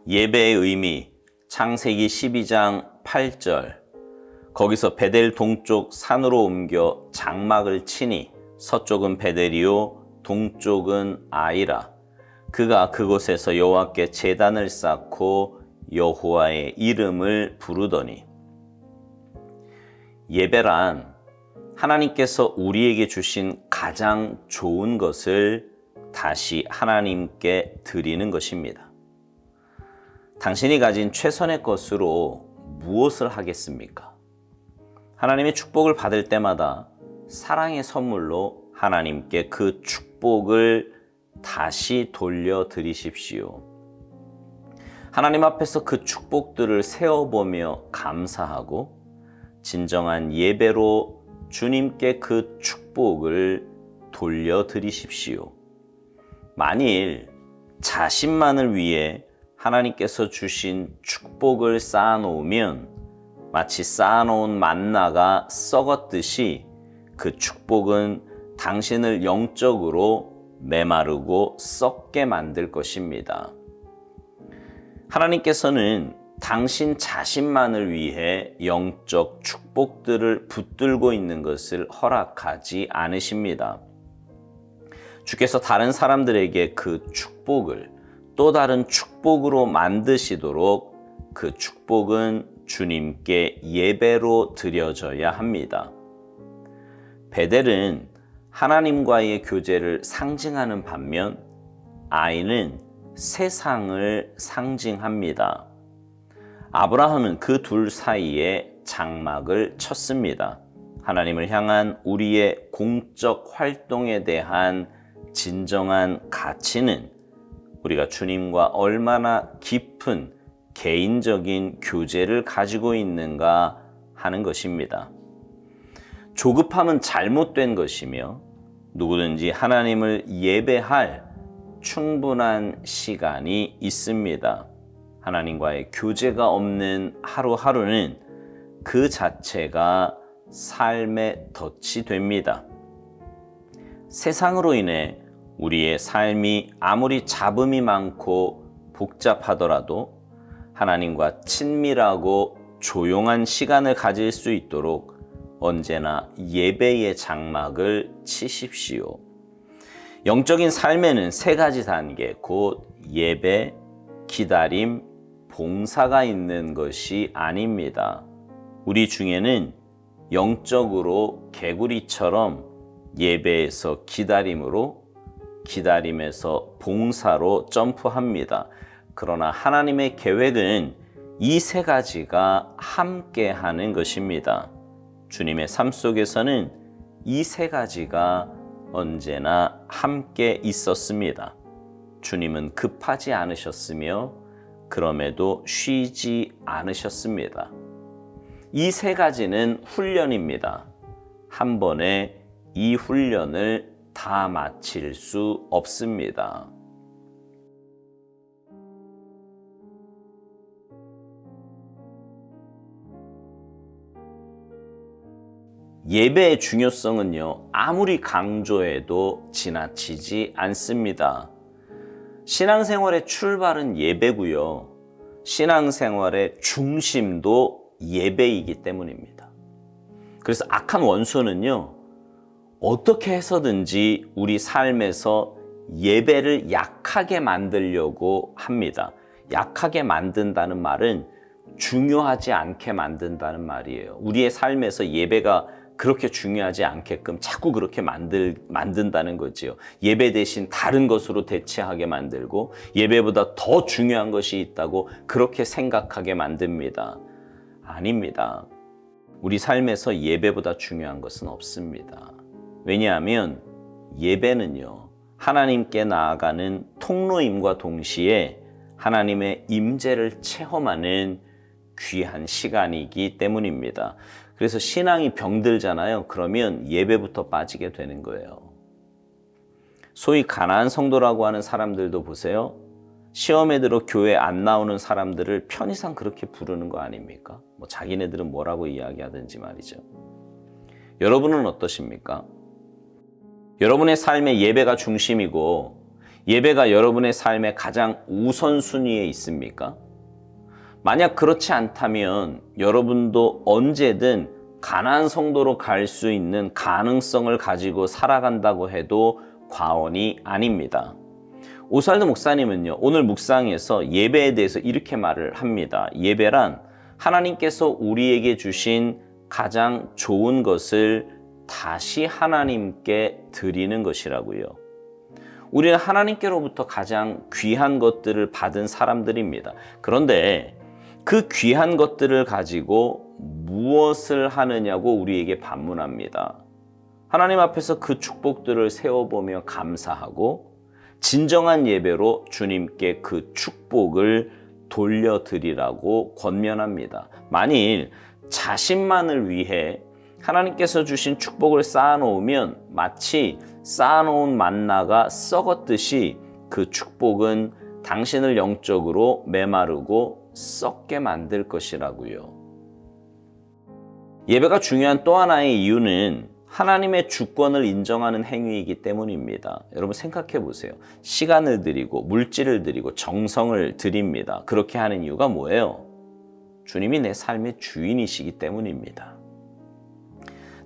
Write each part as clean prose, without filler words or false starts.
예배의 의미, 창세기 12장 8절. 거기서 베델 동쪽 산으로 옮겨 장막을 치니 서쪽은 베델이요 동쪽은 아이라. 그가 그곳에서 여호와께 제단을 쌓고 여호와의 이름을 부르더니. 예배란 하나님께서 우리에게 주신 가장 좋은 것을 다시 하나님께 드리는 것입니다. 당신이 가진 최선의 것으로 무엇을 하겠습니까? 하나님의 축복을 받을 때마다 사랑의 선물로 하나님께 그 축복을 다시 돌려드리십시오. 하나님 앞에서 그 축복들을 세어보며 감사하고 진정한 예배로 주님께 그 축복을 돌려드리십시오. 만일 자신만을 위해 하나님께서 주신 축복을 쌓아놓으면 마치 쌓아놓은 만나가 썩었듯이 그 축복은 당신을 영적으로 메마르고 썩게 만들 것입니다. 하나님께서는 당신 자신만을 위해 영적 축복들을 붙들고 있는 것을 허락하지 않으십니다. 주께서 다른 사람들에게 그 축복을 또 다른 축복으로 만드시도록 그 축복은 주님께 예배로 드려져야 합니다. 베델은 하나님과의 교제를 상징하는 반면 아이는 세상을 상징합니다. 아브라함은 그 둘 사이에 장막을 쳤습니다. 하나님을 향한 우리의 공적 활동에 대한 진정한 가치는 우리가 주님과 얼마나 깊은 개인적인 교제를 가지고 있는가 하는 것입니다. 조급함은 잘못된 것이며 누구든지 하나님을 예배할 충분한 시간이 있습니다. 하나님과의 교제가 없는 하루하루는 그 자체가 삶의 덫이 됩니다. 세상으로 인해 우리의 삶이 아무리 잡음이 많고 복잡하더라도 하나님과 친밀하고 조용한 시간을 가질 수 있도록 언제나 예배의 장막을 치십시오. 영적인 삶에는 세 가지 단계, 곧 예배, 기다림, 봉사가 있는 것이 아닙니다. 우리 중에는 영적으로 개구리처럼 예배에서 기다림으로, 기다림에서 봉사로 점프합니다. 그러나 하나님의 계획은 이 세 가지가 함께 하는 것입니다. 주님의 삶 속에서는 이 세 가지가 언제나 함께 있었습니다. 주님은 급하지 않으셨으며 그럼에도 쉬지 않으셨습니다. 이 세 가지는 훈련입니다. 한 번에 이 훈련을 다 마칠 수 없습니다. 예배의 중요성은요, 아무리 강조해도 지나치지 않습니다. 신앙생활의 출발은 예배고요. 신앙생활의 중심도 예배이기 때문입니다. 그래서 악한 원수는요, 어떻게 해서든지 우리 삶에서 예배를 약하게 만들려고 합니다. 약하게 만든다는 말은 중요하지 않게 만든다는 말이에요. 우리의 삶에서 예배가 그렇게 중요하지 않게끔 자꾸 그렇게 만든다는 거지요. 예배 대신 다른 것으로 대체하게 만들고 예배보다 더 중요한 것이 있다고 그렇게 생각하게 만듭니다. 아닙니다. 우리 삶에서 예배보다 중요한 것은 없습니다. 왜냐하면 예배는요, 하나님께 나아가는 통로임과 동시에 하나님의 임재를 체험하는 귀한 시간이기 때문입니다. 그래서 신앙이 병들잖아요. 그러면 예배부터 빠지게 되는 거예요. 소위 가난한 성도라고 하는 사람들도 보세요. 시험에 들어 교회 안 나오는 사람들을 편의상 그렇게 부르는 거 아닙니까? 자기네들은 뭐라고 이야기하든지 말이죠. 여러분은 어떠십니까? 여러분의 삶의 예배가 중심이고 예배가 여러분의 삶의 가장 우선순위에 있습니까? 만약 그렇지 않다면 여러분도 언제든 가나안 성도로 갈 수 있는 가능성을 가지고 살아간다고 해도 과언이 아닙니다. 오스왈드 목사님은요, 오늘 묵상에서 예배에 대해서 이렇게 말을 합니다. 예배란 하나님께서 우리에게 주신 가장 좋은 것을 다시 하나님께 드리는 것이라고요. 우리는 하나님께로부터 가장 귀한 것들을 받은 사람들입니다. 그런데 그 귀한 것들을 가지고 무엇을 하느냐고 우리에게 반문합니다. 하나님 앞에서 그 축복들을 세워보며 감사하고 진정한 예배로 주님께 그 축복을 돌려드리라고 권면합니다. 만일 자신만을 위해 하나님께서 주신 축복을 쌓아놓으면 마치 쌓아놓은 만나가 썩었듯이 그 축복은 당신을 영적으로 메마르고 썩게 만들 것이라고요. 예배가 중요한 또 하나의 이유는 하나님의 주권을 인정하는 행위이기 때문입니다. 여러분 생각해 보세요. 시간을 드리고 물질을 드리고 정성을 드립니다. 그렇게 하는 이유가 뭐예요? 주님이 내 삶의 주인이시기 때문입니다.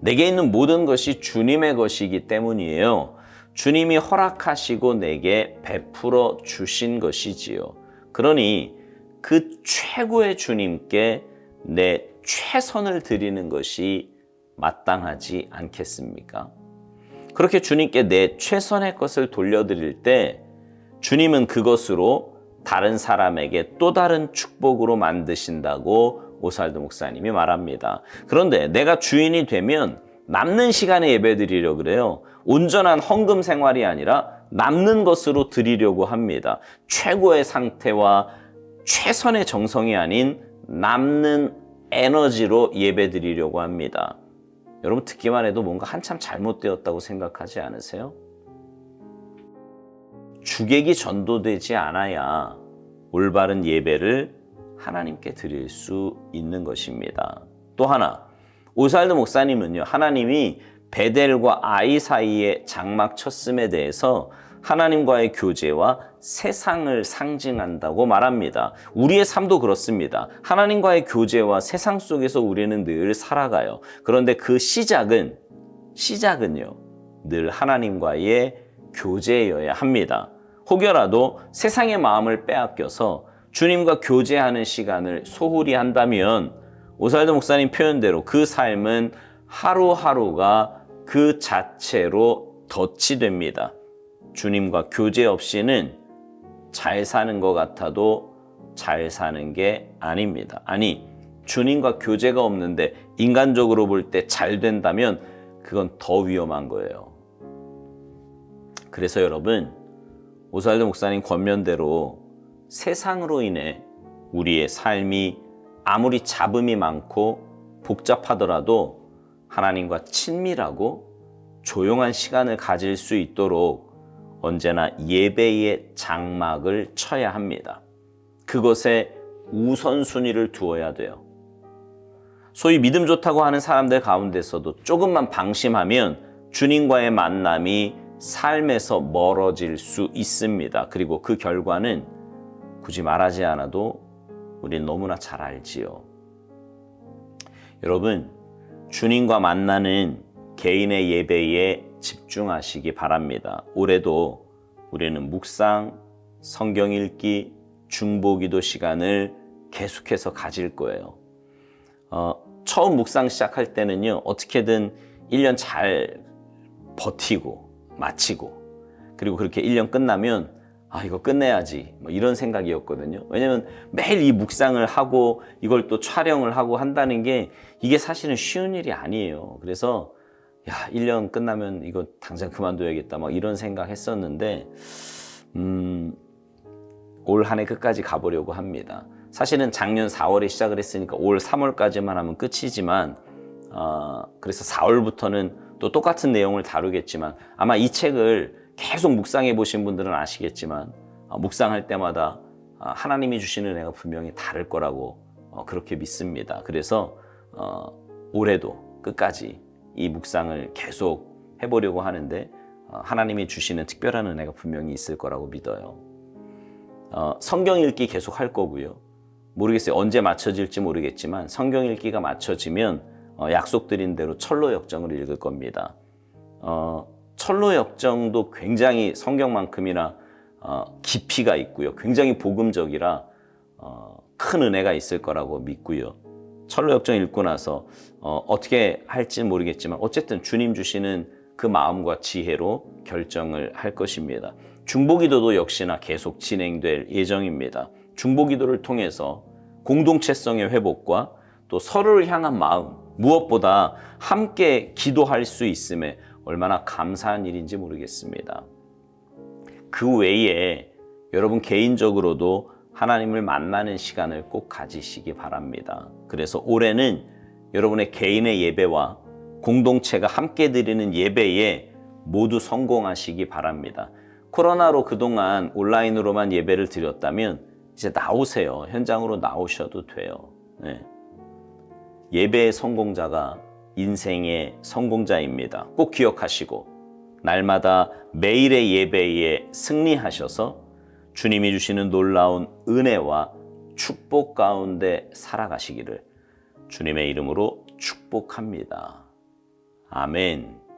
내게 있는 모든 것이 주님의 것이기 때문이에요. 주님이 허락하시고 내게 베풀어 주신 것이지요. 그러니 그 최고의 주님께 내 최선을 드리는 것이 마땅하지 않겠습니까? 그렇게 주님께 내 최선의 것을 돌려드릴 때 주님은 그것으로 다른 사람에게 또 다른 축복으로 만드신다고 오스왈드 목사님이 말합니다. 그런데 내가 주인이 되면 남는 시간에 예배드리려고 그래요. 온전한 헌금 생활이 아니라 남는 것으로 드리려고 합니다. 최고의 상태와 최선의 정성이 아닌 남는 에너지로 예배드리려고 합니다. 여러분 듣기만 해도 뭔가 한참 잘못되었다고 생각하지 않으세요? 주객이 전도되지 않아야 올바른 예배를 하나님께 드릴 수 있는 것입니다. 또 하나, 오스왈드 목사님은요, 하나님이 베델과 아이 사이에 장막 쳤음에 대해서 하나님과의 교제와 세상을 상징한다고 말합니다. 우리의 삶도 그렇습니다. 하나님과의 교제와 세상 속에서 우리는 늘 살아가요. 그런데 그 시작은요, 늘 하나님과의 교제여야 합니다. 혹여라도 세상의 마음을 빼앗겨서 주님과 교제하는 시간을 소홀히 한다면 오스왈드 목사님 표현대로 그 삶은 하루하루가 그 자체로 덫이 됩니다. 주님과 교제 없이는 잘 사는 것 같아도 잘 사는 게 아닙니다. 아니, 주님과 교제가 없는데 인간적으로 볼 때 잘 된다면 그건 더 위험한 거예요. 그래서 여러분, 오스왈드 목사님 권면대로 세상으로 인해 우리의 삶이 아무리 잡음이 많고 복잡하더라도 하나님과 친밀하고 조용한 시간을 가질 수 있도록 언제나 예배의 장막을 쳐야 합니다. 그것에 우선순위를 두어야 돼요. 소위 믿음 좋다고 하는 사람들 가운데서도 조금만 방심하면 주님과의 만남이 삶에서 멀어질 수 있습니다. 그리고 그 결과는 굳이 말하지 않아도 우린 너무나 잘 알지요. 여러분, 주님과 만나는 개인의 예배에 집중하시기 바랍니다. 올해도 우리는 묵상, 성경 읽기, 중보기도 시간을 계속해서 가질 거예요. 처음 묵상 시작할 때는요, 어떻게든 1년 잘 버티고 마치고, 그리고 그렇게 1년 끝나면 이거 끝내야지 이런 생각이었거든요. 왜냐면 매일 이 묵상을 하고 이걸 또 촬영을 하고 한다는 게 이게 사실은 쉬운 일이 아니에요. 그래서 1년 끝나면 이거 당장 그만둬야겠다 이런 생각 했었는데 올 한 해 끝까지 가보려고 합니다. 사실은 작년 4월에 시작을 했으니까 올 3월까지만 하면 끝이지만 그래서 4월부터는 또 똑같은 내용을 다루겠지만 아마 이 책을 계속 묵상해 보신 분들은 아시겠지만 묵상할 때마다 하나님이 주시는 은혜가 분명히 다를 거라고 그렇게 믿습니다. 그래서 올해도 끝까지 이 묵상을 계속 해보려고 하는데 하나님이 주시는 특별한 은혜가 분명히 있을 거라고 믿어요. 성경 읽기 계속 할 거고요. 모르겠어요. 언제 맞춰질지 모르겠지만 성경 읽기가 맞춰지면 약속드린 대로 철로 역정을 읽을 겁니다. 철로 역정도 굉장히 성경만큼이나 깊이가 있고요. 굉장히 복음적이라 큰 은혜가 있을 거라고 믿고요. 철로 역정 읽고 나서 어떻게 할지 모르겠지만 어쨌든 주님 주시는 그 마음과 지혜로 결정을 할 것입니다. 중보기도도 역시나 계속 진행될 예정입니다. 중보기도를 통해서 공동체성의 회복과 또 서로를 향한 마음, 무엇보다 함께 기도할 수 있음에 얼마나 감사한 일인지 모르겠습니다. 그 외에 여러분 개인적으로도 하나님을 만나는 시간을 꼭 가지시기 바랍니다. 그래서 올해는 여러분의 개인의 예배와 공동체가 함께 드리는 예배에 모두 성공하시기 바랍니다. 코로나로 그동안 온라인으로만 예배를 드렸다면 이제 나오세요. 현장으로 나오셔도 돼요. 네. 예배의 성공자가 인생의 성공자입니다. 꼭 기억하시고 날마다 매일의 예배에 승리하셔서 주님이 주시는 놀라운 은혜와 축복 가운데 살아가시기를 주님의 이름으로 축복합니다. 아멘.